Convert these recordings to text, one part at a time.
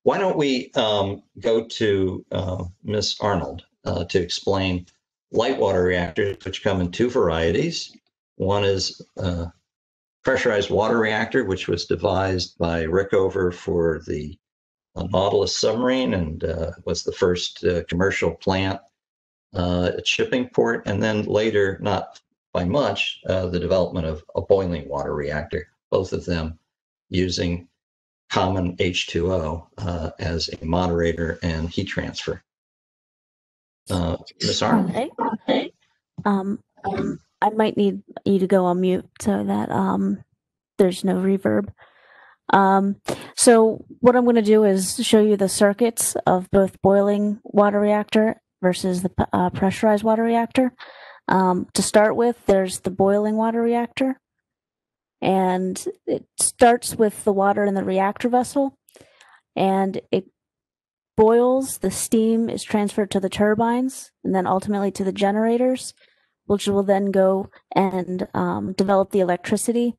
Why don't we go to Ms. Arnold to explain light water reactors, which come in two varieties. One is pressurized water reactor, which was devised by Rickover for the Nautilus submarine and was the first commercial plant at shipping port. And then later, not by much, the development of a boiling water reactor, both of them using common H2O as a moderator and heat transfer. Ms. Arnold? Okay. I might need you to go on mute so that there's no reverb. So what I'm going to do is show you the circuits of both boiling water reactor versus the pressurized water reactor. To start with, there's the boiling water reactor, and it starts with the water in the reactor vessel, and it boils. The steam is transferred to the turbines and then ultimately to the generators, which will then go and develop the electricity.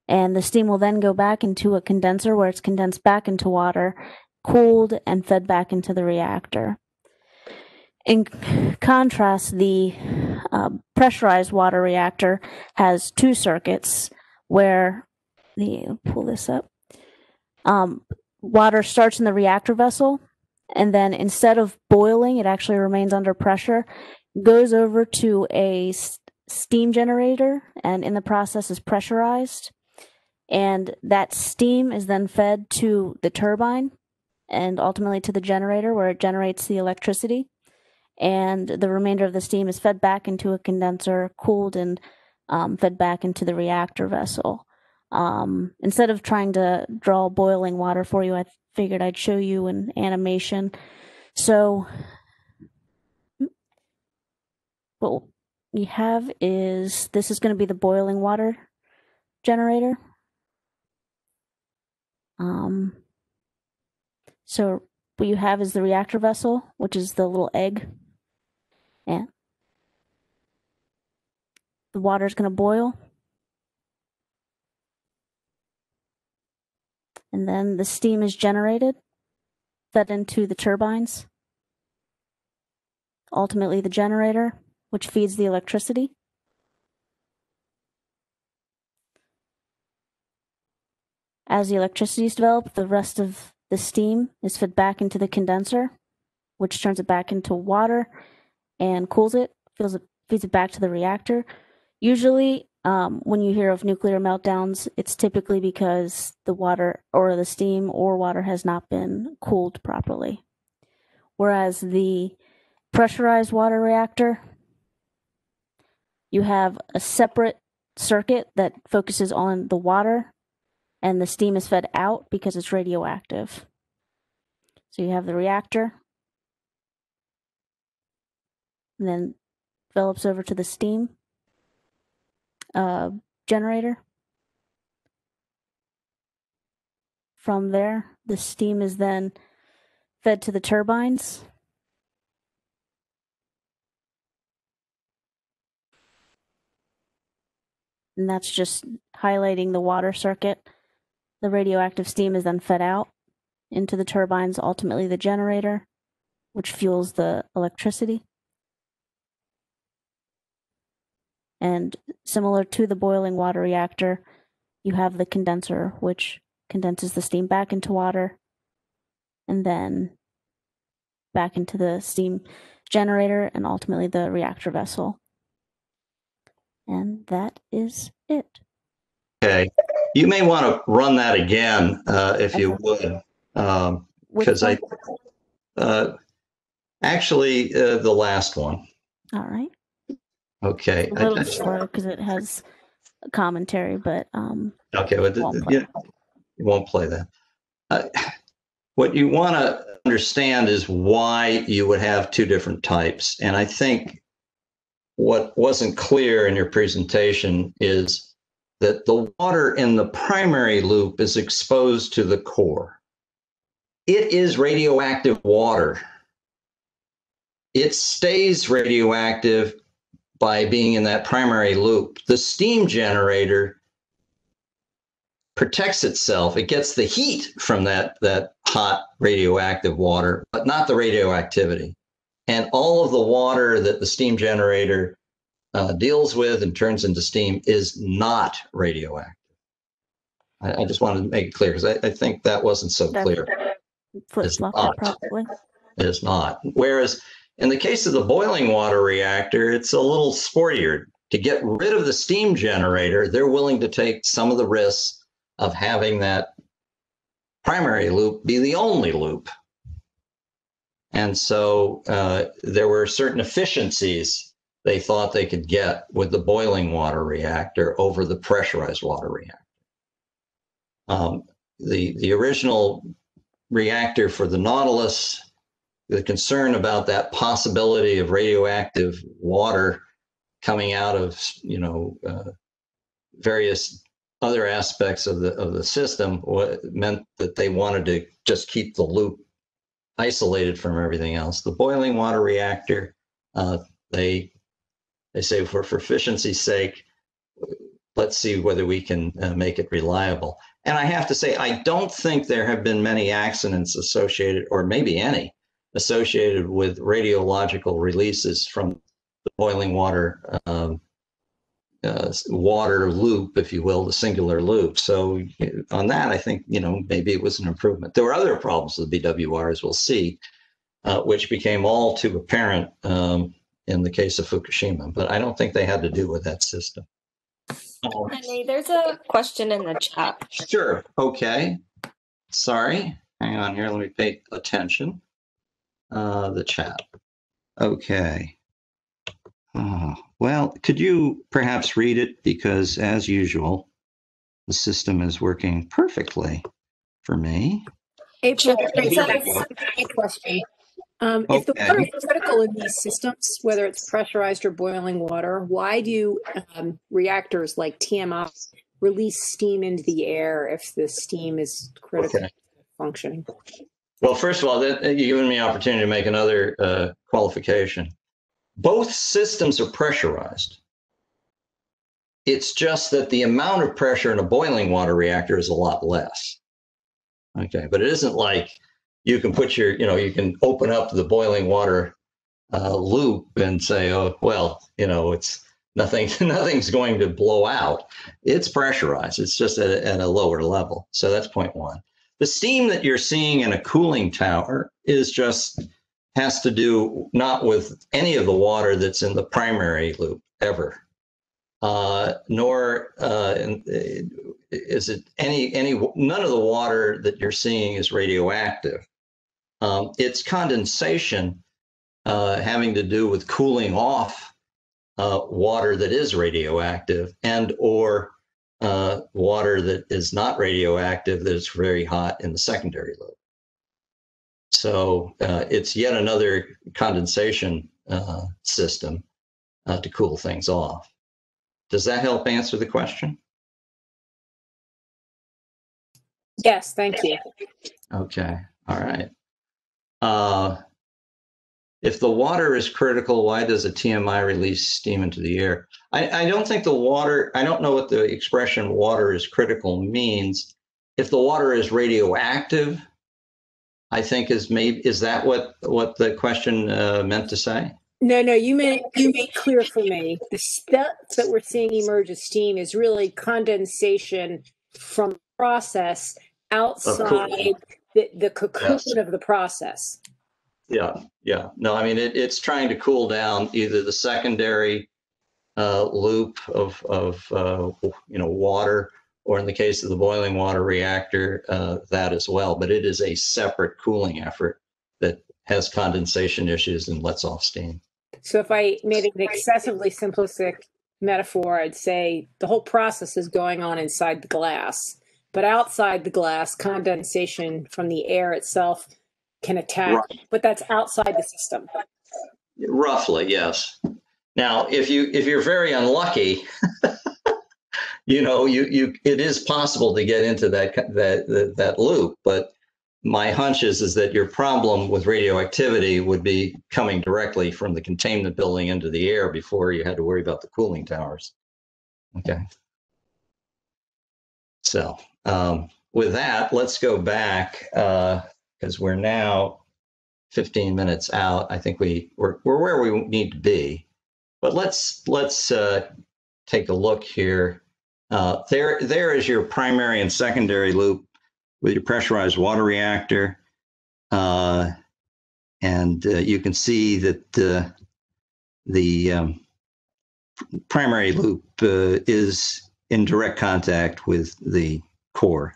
And the steam will then go back into a condenser where it's condensed back into water, cooled, and fed back into the reactor. In contrast, the pressurized water reactor has two circuits where, pull this up, water starts in the reactor vessel, and then instead of boiling, it actually remains under pressure, goes over to a steam generator, and in the process is pressurized. And that steam is then fed to the turbine and ultimately to the generator where it generates the electricity. And the remainder of the steam is fed back into a condenser, cooled, and fed back into the reactor vessel. Instead of trying to draw boiling water for you, I figured I'd show you an animation. So what we have is, this is going to be the boiling water generator. So what you have is the reactor vessel, which is the little egg, and the water is going to boil, and then the steam is generated, fed into the turbines, ultimately the generator, which feeds the electricity. As the electricity is developed, the rest of the steam is fed back into the condenser, which turns it back into water and cools it, feeds it back to the reactor. Usually, when you hear of nuclear meltdowns, it's typically because the water or the steam or water has not been cooled properly. Whereas the pressurized water reactor, you have a separate circuit that focuses on the water, and the steam is fed out because it's radioactive. So you have the reactor, and then develops over to the steam generator. From there, the steam is then fed to the turbines. And that's just highlighting the water circuit. The radioactive steam is then fed out into the turbines, ultimately the generator, which fuels the electricity. And similar to the boiling water reactor, you have the condenser, which condenses the steam back into water and then back into the steam generator and ultimately the reactor vessel. And that is it. Okay. You may want to run that again if you would. Because actually, the last one. All right. Okay. It's a little slow because it has a commentary, but okay, but you won't play that. What you want to understand is why you would have two different types. And I think what wasn't clear in your presentation is that the water in the primary loop is exposed to the core. It is radioactive water. It stays radioactive by being in that primary loop. The steam generator protects itself. It gets the heat from that hot radioactive water, but not the radioactivity. And all of the water that the steam generator deals with and turns into steam is not radioactive. I just wanted to make it clear because I think that wasn't so clear. Flip-flopped it probably. It is not. Whereas in the case of the boiling water reactor, it's a little sportier. To get rid of the steam generator, they're willing to take some of the risks of having that primary loop be the only loop. And so there were certain efficiencies they thought they could get with the boiling water reactor over the pressurized water reactor. The original reactor for the Nautilus, the concern about that possibility of radioactive water coming out of, various other aspects of the system meant that they wanted to just keep the loop isolated from everything else. The boiling water reactor, they say for efficiency's sake, let's see whether we can make it reliable. And I have to say, I don't think there have been many accidents associated, or maybe any, associated with radiological releases from the boiling water water loop, if you will, the singular loop. So on that, I think, maybe it was an improvement. There were other problems with BWR, as we'll see, which became all too apparent in the case of Fukushima, but I don't think they had to do with that system. Henry, there's a question in the chat. Sure. Okay. Sorry. Hang on here. Let me pay attention. The chat. Okay. Well, could you perhaps read it? Because as usual, the system is working perfectly for me. April, a question. If the water is critical in these systems, whether it's pressurized or boiling water, why do reactors like TMI release steam into the air if the steam is critical to functioning? Well, first of all, you've given me an opportunity to make another qualification. Both systems are pressurized. It's just that the amount of pressure in a boiling water reactor is a lot less. Okay, but it isn't like you can put you can open up the boiling water loop and say, oh, well, it's nothing's going to blow out. It's pressurized. It's just at a lower level. So that's point one. The steam that you're seeing in a cooling tower has to do not with any of the water that's in the primary loop ever, nor is it none of the water that you're seeing is radioactive. It's condensation having to do with cooling off water that is radioactive and or water that is not radioactive that is very hot in the secondary loop. So it's yet another condensation system to cool things off. Does that help answer the question? Yes, thank you. Okay, all right. If the water is critical, why does a TMI release steam into the air? I don't think I don't know what the expression water is critical means. If the water is radioactive, I think is that what the question meant to say? No, you made clear for me. The stuff that we're seeing emerge as steam is really condensation from the process outside the cocoon of the process. Yeah. No, I mean it's trying to cool down either the secondary loop of water, or in the case of the boiling water reactor, that as well. But it is a separate cooling effort that has condensation issues and lets off steam. So if I made an excessively simplistic metaphor, I'd say the whole process is going on inside the glass, but outside the glass, condensation from the air itself can attack, right. But that's outside the system. Roughly, yes. Now, if you're very unlucky, it is possible to get into that loop, but my hunch is that your problem with radioactivity would be coming directly from the containment building into the air before you had to worry about the cooling towers. Okay. So with that, let's go back because we're now 15 minutes out. I think we're where we need to be. But let's take a look here. There is your primary and secondary loop with your pressurized water reactor. And you can see that the primary loop is in direct contact with the core.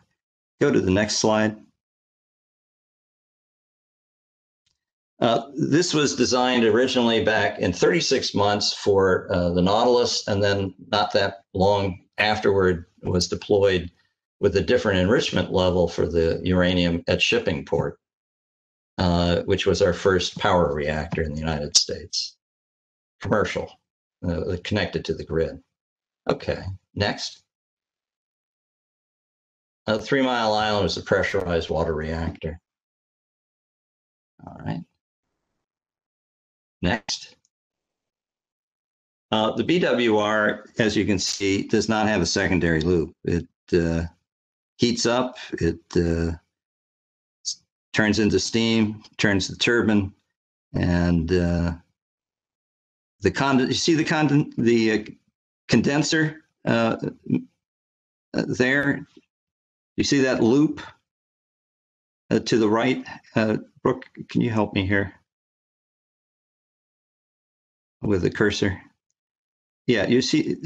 Go to the next slide. This was designed originally back in 36 months for the Nautilus, and then not that long afterward was deployed with a different enrichment level for the uranium at shipping port, which was our first power reactor in the United States, commercial, connected to the grid. Okay, next. 3 Mile Island was a pressurized water reactor. All right. Next. The BWR, as you can see, does not have a secondary loop. It heats up, it turns into steam, turns the turbine, and you see the condenser there? You see that loop to the right? Brooke, can you help me here with the cursor? Yeah, you see,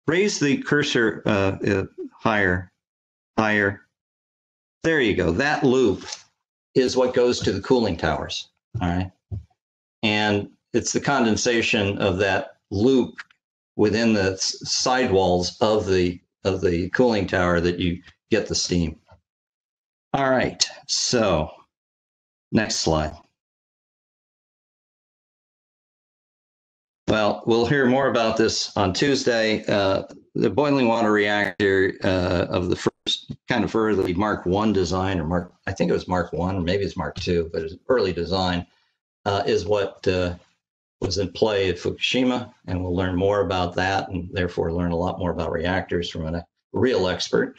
raise the cursor higher. There you go. That loop is what goes to the cooling towers. All right. And it's the condensation of that loop within the sidewalls of the cooling tower that you get the steam. All right. So next slide. Well, we'll hear more about this on Tuesday. The boiling water reactor of the first kind of early Mark I design, or I think it was Mark I, maybe it's Mark II, but it's early design, is what was in play at Fukushima, and we'll learn more about that, and therefore learn a lot more about reactors from a real expert.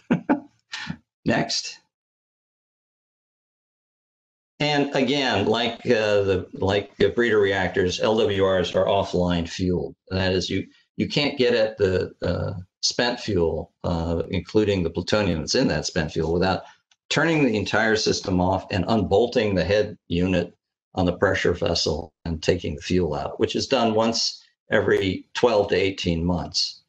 Next. And again, like breeder reactors, LWRs are offline fueled. That is, you can't get at the spent fuel, including the plutonium that's in that spent fuel, without turning the entire system off and unbolting the head unit on the pressure vessel and taking the fuel out, which is done once every 12 to 18 months.